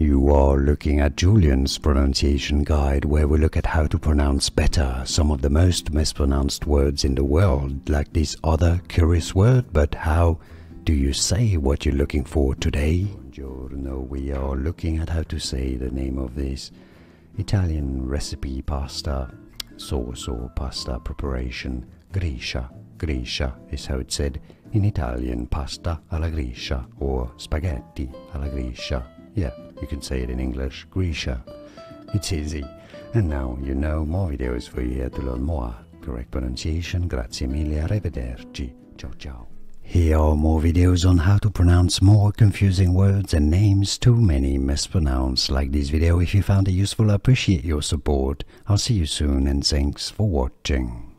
You are looking at Julian's pronunciation guide, where we look at how to pronounce better some of the most mispronounced words in the world, like this other curious word. But how do you say what you're looking for today? Buongiorno, we are looking at how to say the name of this Italian recipe pasta sauce or pasta preparation. Gricia. Gricia is how it's said in Italian, pasta alla Gricia or spaghetti alla Gricia. Yeah, you can say it in English, Gricia. It's easy. And now you know more videos for you here to learn more correct pronunciation. Grazie mille, arrivederci. Ciao ciao. Here are more videos on how to pronounce more confusing words and names too many mispronounced. Like this video if you found it useful. I appreciate your support. I'll see you soon and thanks for watching.